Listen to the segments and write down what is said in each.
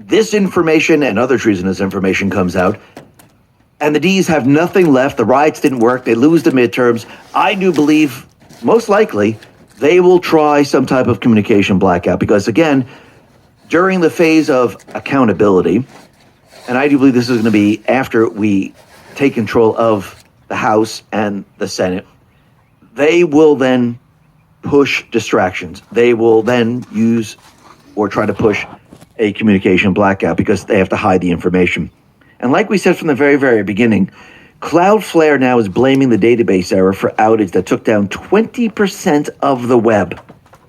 this information and other treasonous information comes out, and the D's have nothing left, the riots didn't work, they lose the midterms, I do believe, most likely, they will try some type of communication blackout. Because again, during the phase of accountability, and I do believe this is going to be after we take control of the House and the Senate, they will then push distractions. They will then use or try to push a communication blackout because they have to hide the information. And like we said from the very, very beginning, Cloudflare now is blaming the database error for outage that took down 20% of the web.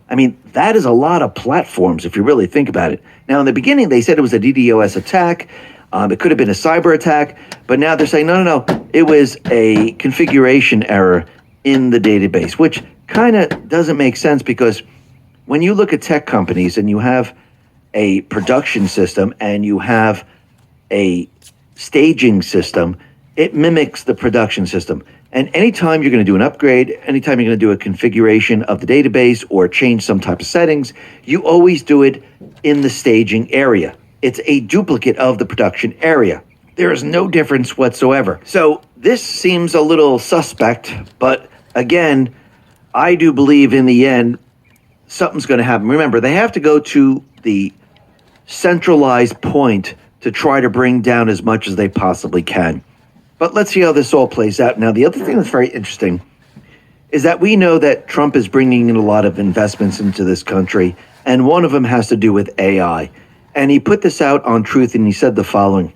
I mean, that is a lot of platforms if you really think about it. Now, in the beginning, they said it was a DDoS attack. It could have been a cyber attack. But now they're saying, no. It was a configuration error in the database, which kind of doesn't make sense because when you look at tech companies and you have a production system and you have a staging system, it mimics the production system. And anytime you're going to do an upgrade, anytime you're going to do a configuration of the database or change some type of settings, you always do it in the staging area. It's a duplicate of the production area. There is no difference whatsoever. So this seems a little suspect, but again, I do believe in the end, something's going to happen. Remember, they have to go to the centralized point to try to bring down as much as they possibly can. But let's see how this all plays out. Now, the other thing that's very interesting is that we know that Trump is bringing in a lot of investments into this country, and one of them has to do with AI. And he put this out on Truth, and he said the following: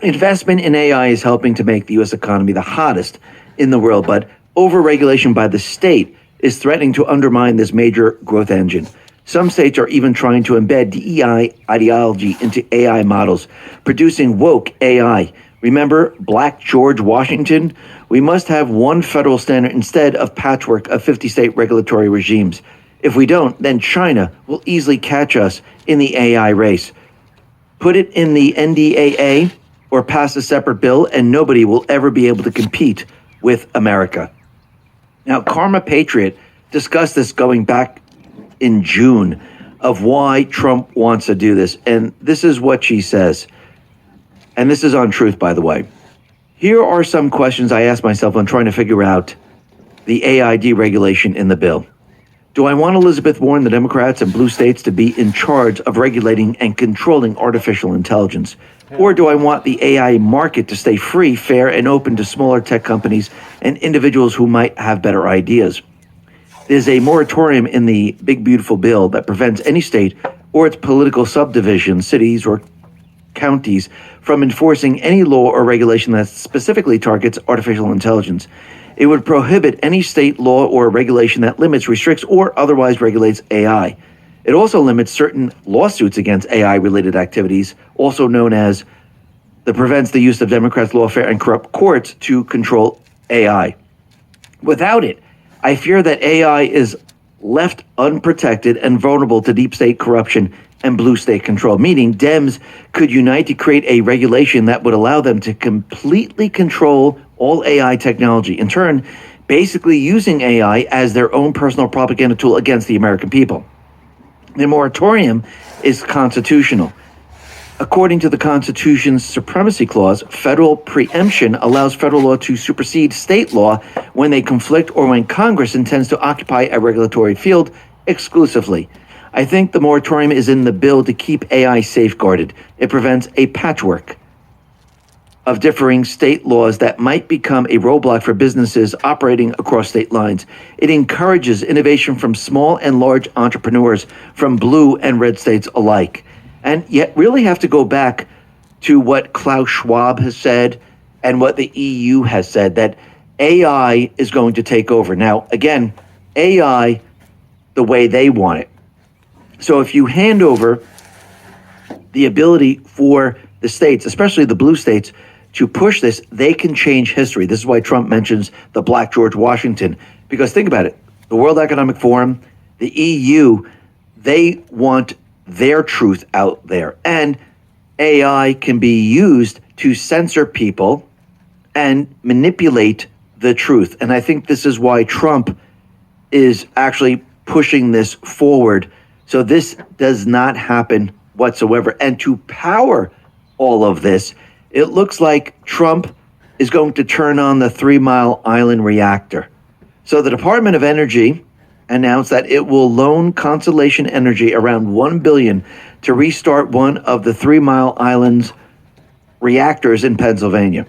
investment in AI is helping to make the U.S. economy the hottest in the world, but overregulation by the state is threatening to undermine this major growth engine. Some states are even trying to embed DEI ideology into AI models, producing woke AI. Remember Black George Washington? We must have one federal standard instead of patchwork of 50 state regulatory regimes. If we don't, then China will easily catch us in the AI race. Put it in the NDAA or pass a separate bill, and nobody will ever be able to compete with America. Now, Karma Patriot discussed this going back in June of why Trump wants to do this. And this is what she says. And this is on Truth, by the way. Here are some questions I asked myself when trying to figure out the AI deregulation in the bill. Do I want Elizabeth Warren, the Democrats, and blue states to be in charge of regulating and controlling artificial intelligence? Or do I want the AI market to stay free, fair, and open to smaller tech companies and individuals who might have better ideas? There's a moratorium in the big, beautiful bill that prevents any state or its political subdivisions, cities, or counties from enforcing any law or regulation that specifically targets artificial intelligence. It would prohibit any state law or regulation that limits, restricts, or otherwise regulates AI. It also limits certain lawsuits against AI-related activities, also known as prevents the use of Democrats' lawfare and corrupt courts to control AI. Without it, I fear that AI is left unprotected and vulnerable to deep state corruption and blue state control, meaning Dems could unite to create a regulation that would allow them to completely control all AI technology, in turn, basically using AI as their own personal propaganda tool against the American people. The moratorium is constitutional. According to the Constitution's Supremacy Clause, federal preemption allows federal law to supersede state law when they conflict or when Congress intends to occupy a regulatory field exclusively. I think the moratorium is in the bill to keep AI safeguarded. It prevents a patchwork of differing state laws that might become a roadblock for businesses operating across state lines. It encourages innovation from small and large entrepreneurs from blue and red states alike. And yet really have to go back to what Klaus Schwab has said and what the EU has said, that AI is going to take over. Now, again, AI the way they want it. So if you hand over the ability for the states, especially the blue states, to push this, they can change history. This is why Trump mentions the Black George Washington. Because think about it, the World Economic Forum, the EU, they want their truth out there. And AI can be used to censor people and manipulate the truth. And I think this is why Trump is actually pushing this forward. So this does not happen whatsoever. And to power all of this, it looks like Trump is going to turn on the 3 Mile Island reactor. So the Department of Energy announced that it will loan Constellation Energy around $1 billion to restart one of the 3 Mile Island's reactors in Pennsylvania.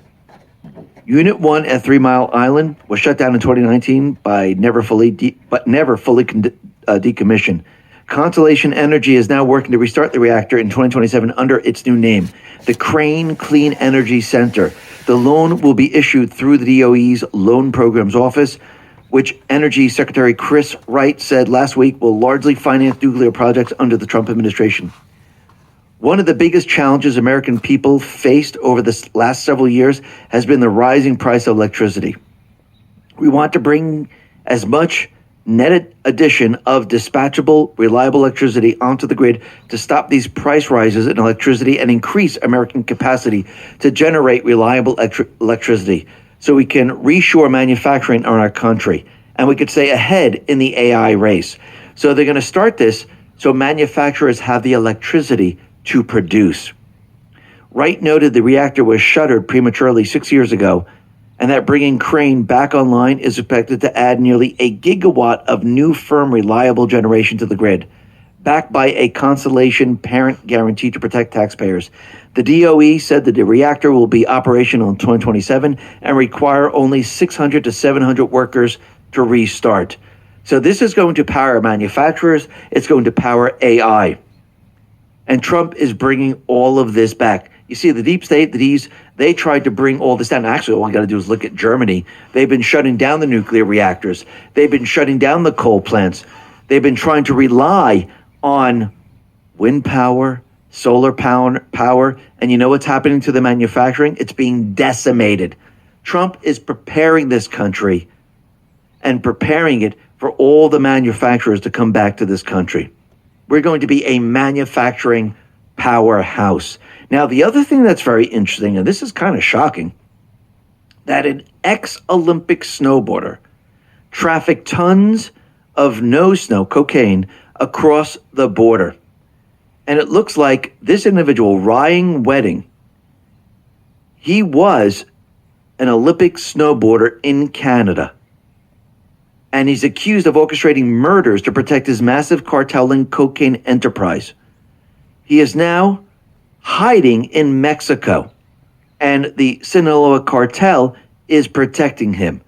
Unit 1 at 3 Mile Island was shut down in 2019 by never fully decommissioned. Constellation Energy is now working to restart the reactor in 2027 under its new name, the Crane Clean Energy Center. The loan will be issued through the DOE's Loan Programs Office, which Energy Secretary Chris Wright said last week will largely finance nuclear projects under the Trump administration. One of the biggest challenges American people faced over the last several years has been the rising price of electricity. We want to bring as much net addition of dispatchable, reliable electricity onto the grid to stop these price rises in electricity and increase American capacity to generate reliable electricity so we can reshore manufacturing in our country. And we could stay ahead in the AI race. So they're going to start this so manufacturers have the electricity to produce. Wright noted the reactor was shuttered prematurely 6 years ago, and that bringing Crane back online is expected to add nearly a gigawatt of new firm reliable generation to the grid, backed by a Constellation parent guarantee to protect taxpayers. The DOE said that the reactor will be operational in 2027 and require only 600 to 700 workers to restart. So this is going to power manufacturers. It's going to power AI. And Trump is bringing all of this back. You see, the deep state, they tried to bring all this down. Actually, all you got to do is look at Germany. They've been shutting down the nuclear reactors. They've been shutting down the coal plants. They've been trying to rely on wind power, solar power. And you know what's happening to the manufacturing? It's being decimated. Trump is preparing this country and preparing it for all the manufacturers to come back to this country. We're going to be a manufacturing powerhouse. Now, the other thing that's very interesting, and this is kind of shocking, that an ex-Olympic snowboarder trafficked tons of no-snow cocaine across the border. And it looks like this individual, Ryan Wedding, he was an Olympic snowboarder in Canada. And he's accused of orchestrating murders to protect his massive cartel-linked cocaine enterprise. He is now hiding in Mexico, and the Sinaloa cartel is protecting him.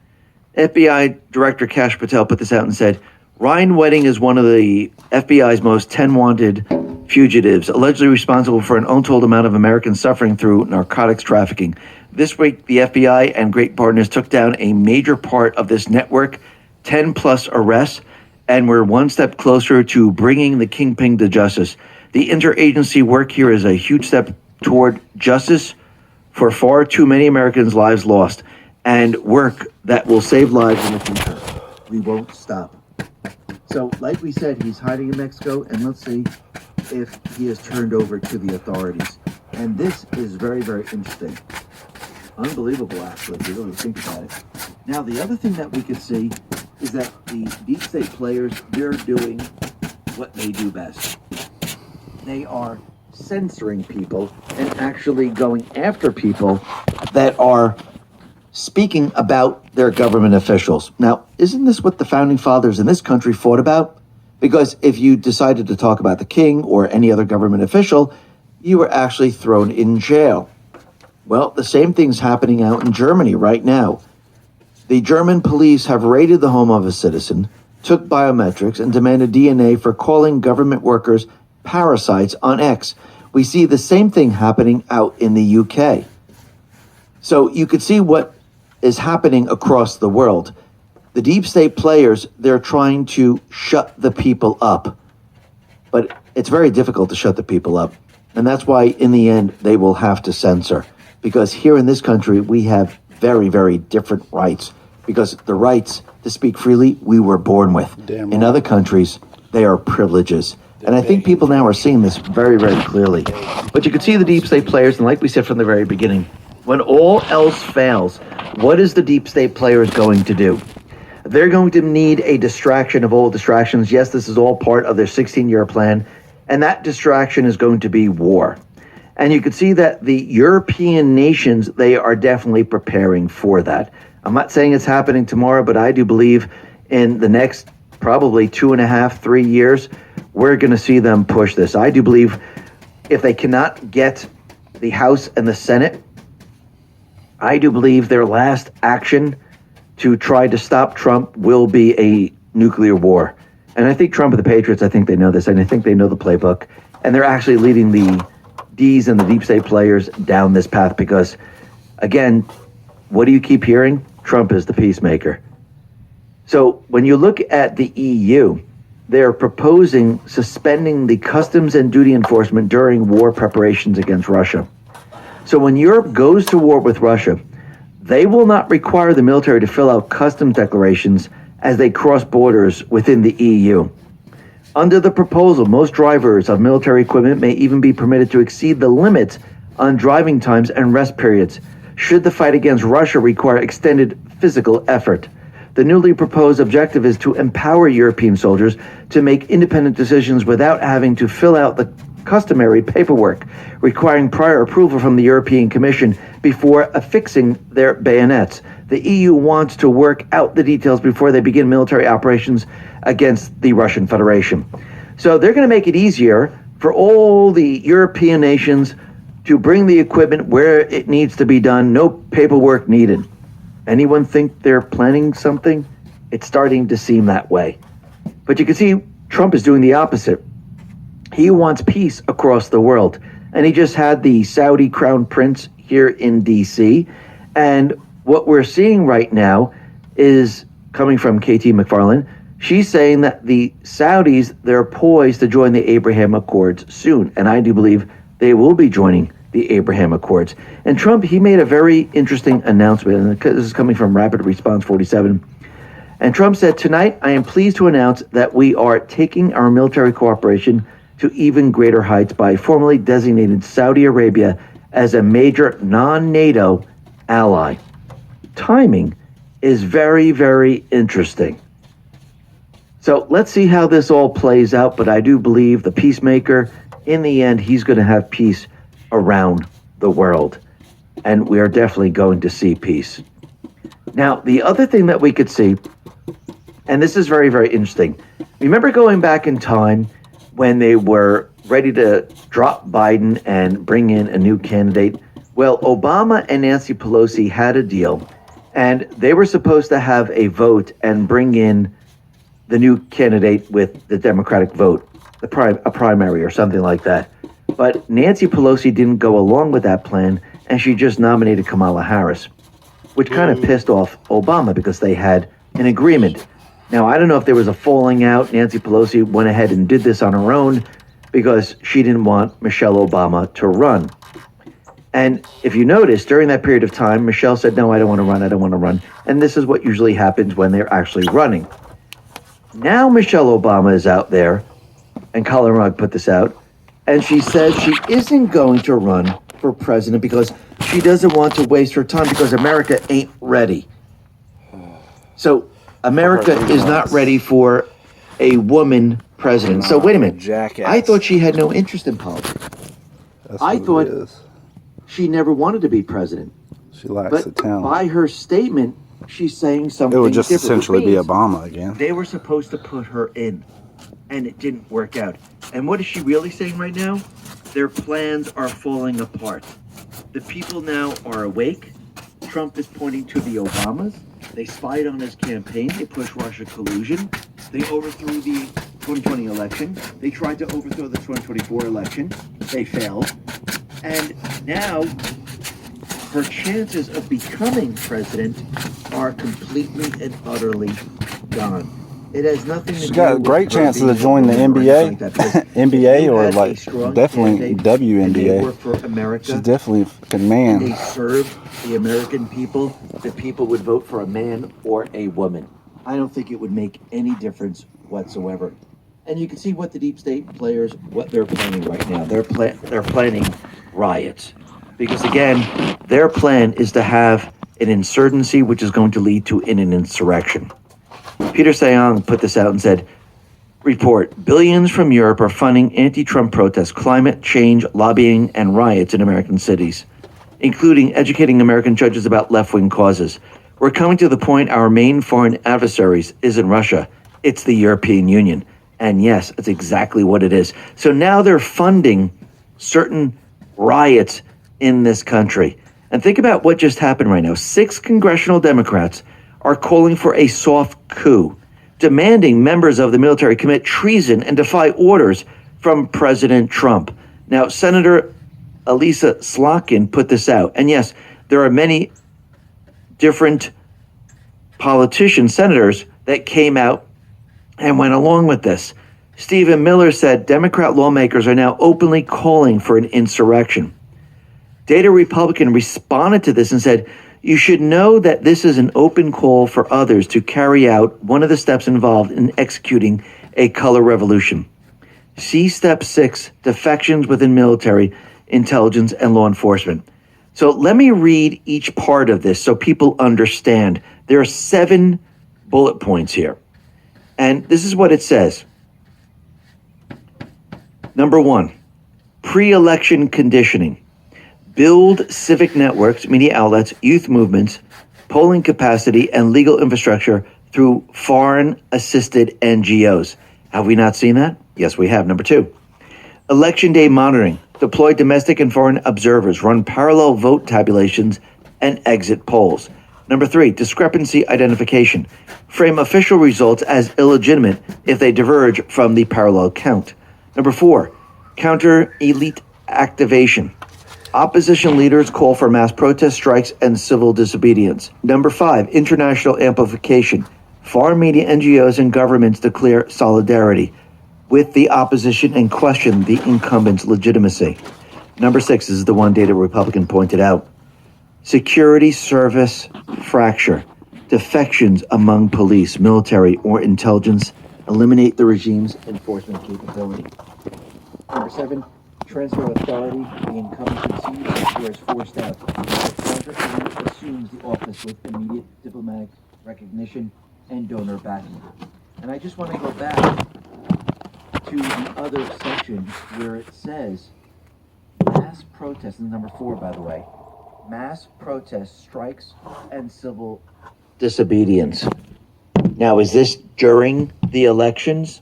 FBI Director Kash Patel put this out and said, Ryan Wedding is one of the FBI's most 10 wanted fugitives, allegedly responsible for an untold amount of Americans suffering through narcotics trafficking. This week, the FBI and great partners took down a major part of this network, 10 plus arrests, and we're one step closer to bringing the kingpin to justice. The interagency work here is a huge step toward justice for far too many Americans' lives lost, and work that will save lives in the future. We won't stop. So, like we said, he's hiding in Mexico, and let's see if he is turned over to the authorities. And this is very, very interesting. Unbelievable, actually, if you really think about it. Now, the other thing that we could see is that the deep state players, they're doing what they do best. They are censoring people and actually going after people that are speaking about their government officials. Now, isn't this what the founding fathers in this country fought about? Because if you decided to talk about the king or any other government official, you were actually thrown in jail. Well, the same thing's happening out in Germany right now. The German police have raided the home of a citizen, took biometrics, and demanded DNA for calling government workers parasites on X. We see the same thing happening out in the UK. So you could see what is happening across the world. The deep state players, they're trying to shut the people up. But it's very difficult to shut the people up. And that's why, in the end, they will have to censor. Because here in this country, we have very, very different rights. Because the rights to speak freely, we were born with. In other countries, they are privileges. And I think people now are seeing this very, very clearly. But you can see the deep state players, and like we said from the very beginning, when all else fails, what is the deep state players going to do? They're going to need a distraction of all distractions. Yes, this is all part of their 16-year plan. And that distraction is going to be war. And you can see that the European nations, they are definitely preparing for that. I'm not saying it's happening tomorrow, but I do believe in the next probably 2.5, 3 years, we're going to see them push this. I do believe if they cannot get the House and the Senate, I do believe their last action to try to stop Trump will be a nuclear war. And I think Trump and the Patriots, I think they know this, and I think they know the playbook. And they're actually leading the D's and the deep state players down this path because, again, what do you keep hearing? Trump is the peacemaker. So when you look at the EU, they're proposing suspending the customs and duty enforcement during war preparations against Russia. So when Europe goes to war with Russia, they will not require the military to fill out customs declarations as they cross borders within the EU. Under the proposal, most drivers of military equipment may even be permitted to exceed the limits on driving times and rest periods, should the fight against Russia require extended physical effort. The newly proposed objective is to empower European soldiers to make independent decisions without having to fill out the customary paperwork, requiring prior approval from the European Commission before affixing their bayonets. The EU wants to work out the details before they begin military operations against the Russian Federation. So they're going to make it easier for all the European nations to bring the equipment where it needs to be done. No paperwork needed. Anyone think they're planning something? It's starting to seem that way. But you can see Trump is doing the opposite. He wants peace across the world. And he just had the Saudi crown prince here in D.C. And what we're seeing right now is coming from KT McFarland. She's saying that the Saudis, they're poised to join the Abraham Accords soon. And I do believe they will be joining the Abraham Accords. And Trump, he made a very interesting announcement. And this is coming from Rapid Response 47. And Trump said, "Tonight, I am pleased to announce that we are taking our military cooperation to even greater heights by formally designating Saudi Arabia as a major non-NATO ally." Timing is very, very interesting. So let's see how this all plays out. But I do believe the peacemaker, in the end, he's going to have peace around the world. And we are definitely going to see peace. Now, the other thing that we could see, and this is very, very interesting. Remember going back in time when they were ready to drop Biden and bring in a new candidate? Well, Obama and Nancy Pelosi had a deal, and they were supposed to have a vote and bring in the new candidate with the Democratic vote, a primary or something like that. But Nancy Pelosi didn't go along with that plan, and she just nominated Kamala Harris, which kind of pissed off Obama because they had an agreement. Now, I don't know if there was a falling out. Nancy Pelosi went ahead and did this on her own because she didn't want Michelle Obama to run. And if you notice, during that period of time, Michelle said, "No, I don't want to run. I don't want to run." And this is what usually happens when they're actually running. Now Michelle Obama is out there, and Colin Rugg put this out, and she says she isn't going to run for president because she doesn't want to waste her time because America ain't ready. So America is not ready for a woman president. So wait a minute. Jackass. I thought she had no interest in politics. I thought she never wanted to be president. She lacks the talent. By her statement, she's saying something It would just different, essentially be Obama again. They were supposed to put her in, and it didn't work out. And what is she really saying right now? Their plans are falling apart. The people now are awake. Trump is pointing to the Obamas. They spied on his campaign. They pushed Russia collusion. They overthrew the 2020 election. They tried to overthrow the 2024 election. They failed. And now her chances of becoming president are completely and utterly gone. It has nothing to do with... She's got great chances to join the NBA, NBA or like definitely WNBA. They work for America. She's definitely a fucking man. They serve the American people. The people would vote for a man or a woman. I don't think it would make any difference whatsoever. And you can see what the deep state players, what they're planning right now. They're planning riots. Because again, their plan is to have an insurgency, which is going to lead to an insurrection. Peter Sayong put this out and said, report, billions from Europe are funding anti-Trump protests, climate change, lobbying, and riots in American cities, including educating American judges about left-wing causes. We're coming to the point our main foreign adversaries isn't Russia, it's the European Union. And yes, it's exactly what it is. So now they're funding certain riots in this country. And think about what just happened right now. 6 congressional Democrats are calling for a soft coup, demanding members of the military commit treason and defy orders from President Trump. Now, Senator Elisa Slotkin put this out. And yes, there are many different politicians, senators, that came out and went along with this. Stephen Miller said Democrat lawmakers are now openly calling for an insurrection. Data Republican responded to this and said, you should know that this is an open call for others to carry out one of the steps involved in executing a color revolution. See Step 6, defections within military, intelligence, and law enforcement. So let me read each part of this so people understand. There are 7 bullet points here. And this is what it says. Number 1, pre-election conditioning. Build civic networks, media outlets, youth movements, polling capacity, and legal infrastructure through foreign-assisted NGOs. Have we not seen that? Yes, we have. Number 2, election day monitoring. Deploy domestic and foreign observers, run parallel vote tabulations, and exit polls. Number 3, discrepancy identification. Frame official results as illegitimate if they diverge from the parallel count. Number 4, counter elite activation. Opposition leaders call for mass protest strikes and civil disobedience. Number 5, international amplification. Foreign media, NGOs, and governments declare solidarity with the opposition and question the incumbent's legitimacy. Number 6, this is the one Data Republican pointed out. Security service fracture. Defections among police, military, or intelligence eliminate the regime's enforcement capability. Number 7, transfer of authority. The incumbent concedes or is forced out. The counter assumes the office with immediate diplomatic recognition and donor backing. And I just want to go back to the other section where it says mass protests, and number 4, by the way, mass protests, strikes, and civil disobedience. Now, is this during the elections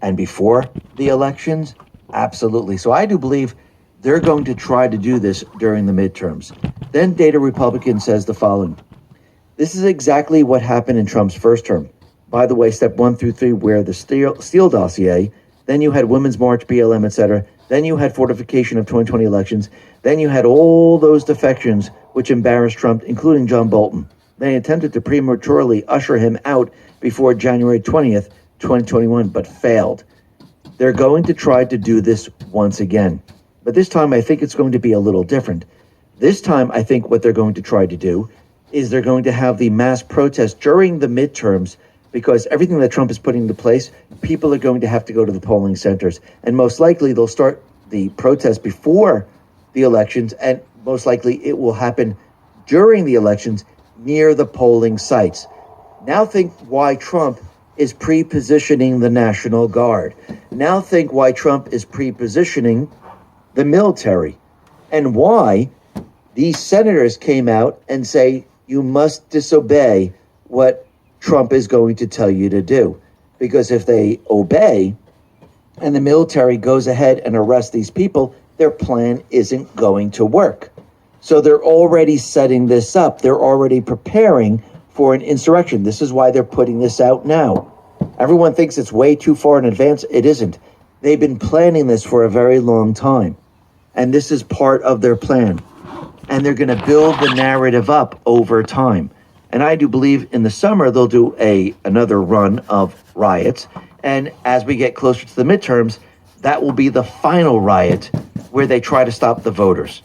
and before the elections? Absolutely. So I do believe they're going to try to do this during the midterms. Then Data Republican says the following. This is exactly what happened in Trump's first term. By the way, step 1 through 3 were the Steele dossier. Then you had Women's March, BLM, etc. Then you had fortification of 2020 elections. Then you had all those defections which embarrassed Trump, including John Bolton. They attempted to prematurely usher him out before January 20th, 2021, but failed. They're going to try to do this once again. But this time, I think it's going to be a little different. This time, I think what they're going to try to do is they're going to have the mass protest during the midterms, because everything that Trump is putting into place, people are going to have to go to the polling centers. And most likely, they'll start the protest before the elections, and most likely it will happen during the elections near the polling sites. Now think why Trump is pre-positioning the National Guard. Now think why Trump is pre-positioning the military, and why these senators came out and say, you must disobey what Trump is going to tell you to do. Because if they obey and the military goes ahead and arrests these people, their plan isn't going to work. So they're already setting this up. They're already preparing for an insurrection. This is why they're putting this out now. Everyone thinks it's way too far in advance. It isn't. They've been planning this for a very long time. And this is part of their plan. And they're going to build the narrative up over time. And I do believe in the summer they'll do another run of riots. And as we get closer to the midterms, that will be the final riot where they try to stop the voters.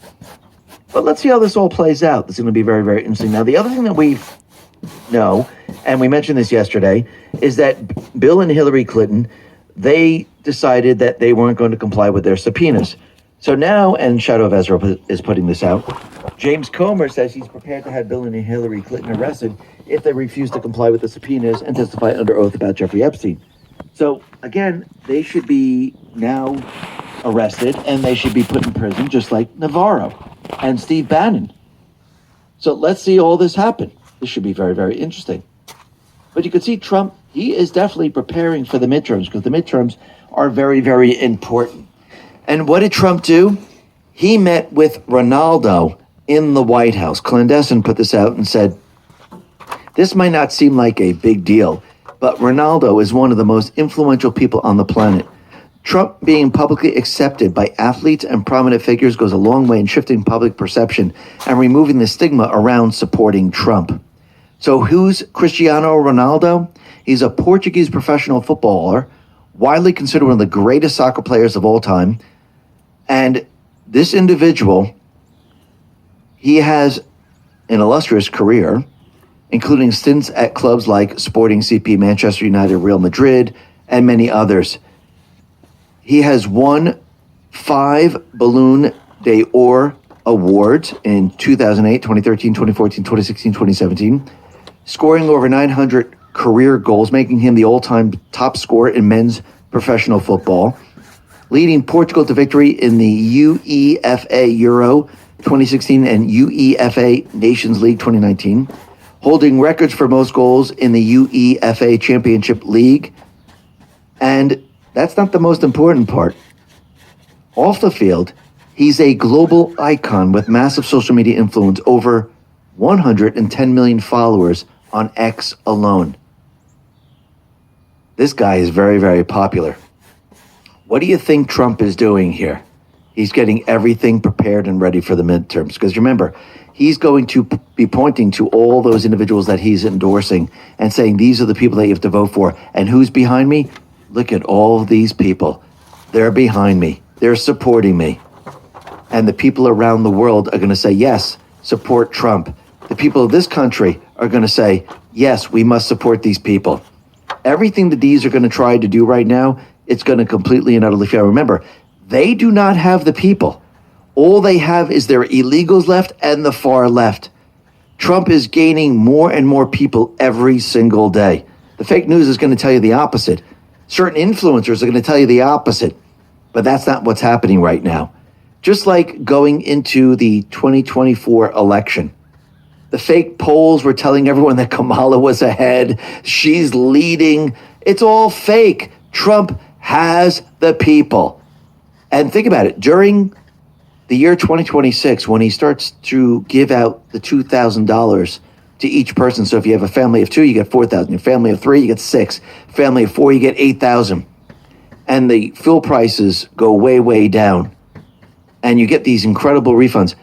But let's see how this all plays out. This is going to be very, very interesting. Now, the other thing that we know, and we mentioned this yesterday, is that Bill and Hillary Clinton, they decided that they weren't going to comply with their subpoenas. So now, and Shadow of Ezra is putting this out, James Comer says he's prepared to have Bill and Hillary Clinton arrested if they refuse to comply with the subpoenas and testify under oath about Jeffrey Epstein. So again, they should be now arrested and they should be put in prison, just like Navarro and Steve Bannon. So let's see all this happen. This should be very, very interesting. But you can see Trump, he is definitely preparing for the midterms because the midterms are very, very important. And what did Trump do? He met with Ronaldo in the White House. Clandestine put this out and said, this might not seem like a big deal, but Ronaldo is one of the most influential people on the planet. Trump being publicly accepted by athletes and prominent figures goes a long way in shifting public perception and removing the stigma around supporting Trump. So who's Cristiano Ronaldo? He's a Portuguese professional footballer, widely considered one of the greatest soccer players of all time. And this individual, he has an illustrious career, including stints at clubs like Sporting CP, Manchester United, Real Madrid, and many others. He has won 5 Ballon d'Or awards in 2008, 2013, 2014, 2016, 2017, scoring over 900 career goals, making him the all-time top scorer in men's professional football, leading Portugal to victory in the UEFA Euro 2016 and UEFA Nations League 2019, holding records for most goals in the UEFA Championship League. And that's not the most important part. Off the field, he's a global icon with massive social media influence, over 110 million followers on X alone. This guy is very, very popular. What do you think Trump is doing here? He's getting everything prepared and ready for the midterms. Because remember, he's going to be pointing to all those individuals that he's endorsing and saying, these are the people that you have to vote for. And who's behind me? Look at all these people. They're behind me. They're supporting me. And the people around the world are going to say, yes, support Trump. The people of this country are going to say, yes, we must support these people. Everything the D's are going to try to do right now, it's going to completely and utterly fail. Remember, they do not have the people. All they have is their illegals left and the far left. Trump is gaining more and more people every single day. The fake news is going to tell you the opposite. Certain influencers are going to tell you the opposite. But that's not what's happening right now. Just like going into the 2024 election. The fake polls were telling everyone that Kamala was ahead. She's leading. It's all fake. Trump has the people. And think about it. During the year 2026, when he starts to give out the $2,000 to each person. So if you have a family of 2, you get $4,000. A family of 3, you get 6. Family of 4, you get $8,000. And the fuel prices go way, way down. And you get these incredible refunds.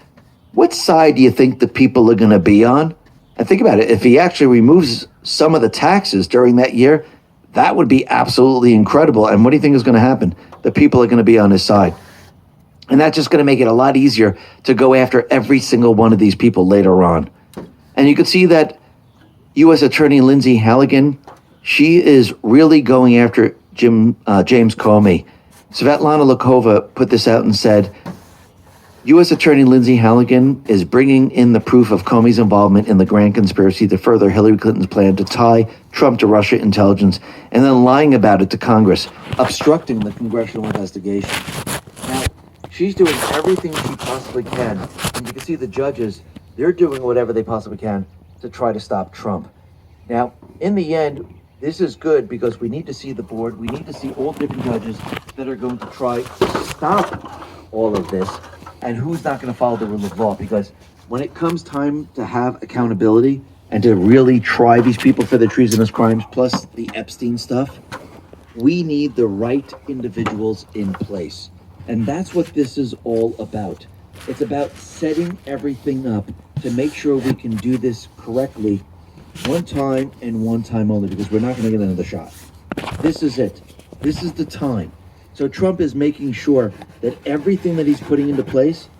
What side do you think the people are going to be on? And think about it. If he actually removes some of the taxes during that year, that would be absolutely incredible. And what do you think is going to happen? The people are going to be on his side. And that's just going to make it a lot easier to go after every single one of these people later on. And you can see that U.S. Attorney Lindsay Halligan, she is really going after James Comey. Svetlana Lakova put this out and said, U.S. Attorney Lindsay Halligan is bringing in the proof of Comey's involvement in the grand conspiracy to further Hillary Clinton's plan to tie Trump to Russia intelligence and then lying about it to Congress, obstructing the congressional investigation. Now, she's doing everything she possibly can. And you can see the judges, they're doing whatever they possibly can to try to stop Trump. Now, in the end, this is good because we need to see the board. We need to see all different judges that are going to try to stop all of this. And who's not going to follow the rule of law? Because when it comes time to have accountability and to really try these people for their treasonous crimes, plus the Epstein stuff, we need the right individuals in place. And that's what this is all about. It's about setting everything up to make sure we can do this correctly one time and one time only, because we're not going to get another shot. This is it. This is the time. So Trump is making sure that everything that he's putting into place,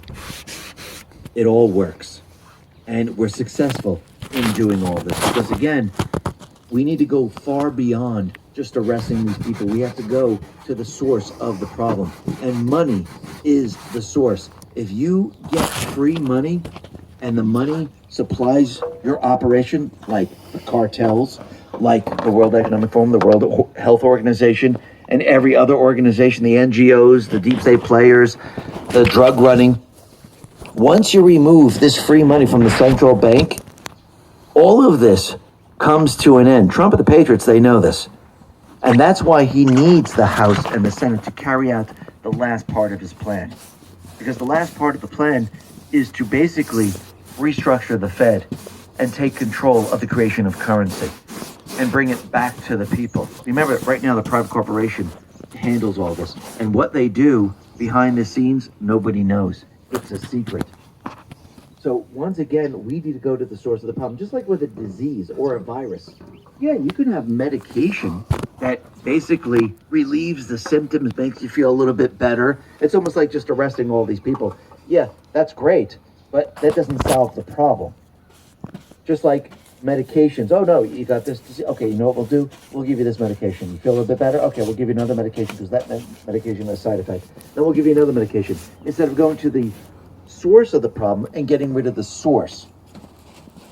it all works. And we're successful in doing all this. Because again, we need to go far beyond just arresting these people. We have to go to the source of the problem. And money is the source. If you get free money and the money supplies your operation, like the cartels like the World Economic Forum, the World Health Organization, and every other organization, the NGOs, the deep state players, the drug running. Once you remove this free money from the central bank, all of this comes to an end. Trump and the Patriots, they know this. And that's why he needs the House and the Senate to carry out the last part of his plan. Because the last part of the plan is to basically restructure the Fed and take control of the creation of currency and bring it back to the people. Remember, right now the private corporation handles all this. And what they do behind the scenes, nobody knows. It's a secret. So once again, we need to go to the source of the problem, just like with a disease or a virus. Yeah, you can have medication that basically relieves the symptoms, makes you feel a little bit better. It's almost like just arresting all these people. Yeah, that's great, but that doesn't solve the problem. Just like medications. Oh no, you got this disease. Okay, you know what we'll do? We'll give you this medication. You feel a little bit better? Okay, we'll give you another medication because that medication has side effects. Then we'll give you another medication. Instead of going to the source of the problem and getting rid of the source.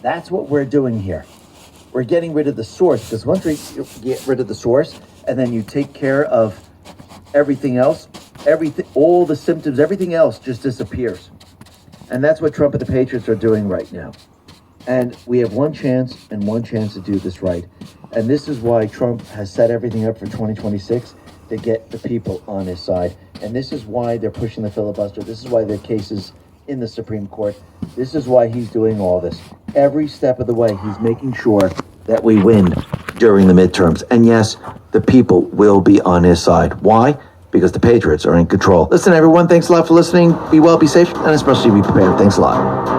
That's what we're doing here. We're getting rid of the source, because once we get rid of the source and then you take care of everything else, all the symptoms, everything else just disappears. And that's what Trump and the Patriots are doing right now. And we have one chance to do this right. And this is why Trump has set everything up for 2026 to get the people on his side. And this is why they're pushing the filibuster. This is why there are cases in the Supreme Court. This is why he's doing all this. Every step of the way, he's making sure that we win during the midterms. And yes, the people will be on his side. Why? Because the Patriots are in control. Listen, everyone, thanks a lot for listening. Be well, be safe, and especially be prepared. Thanks a lot.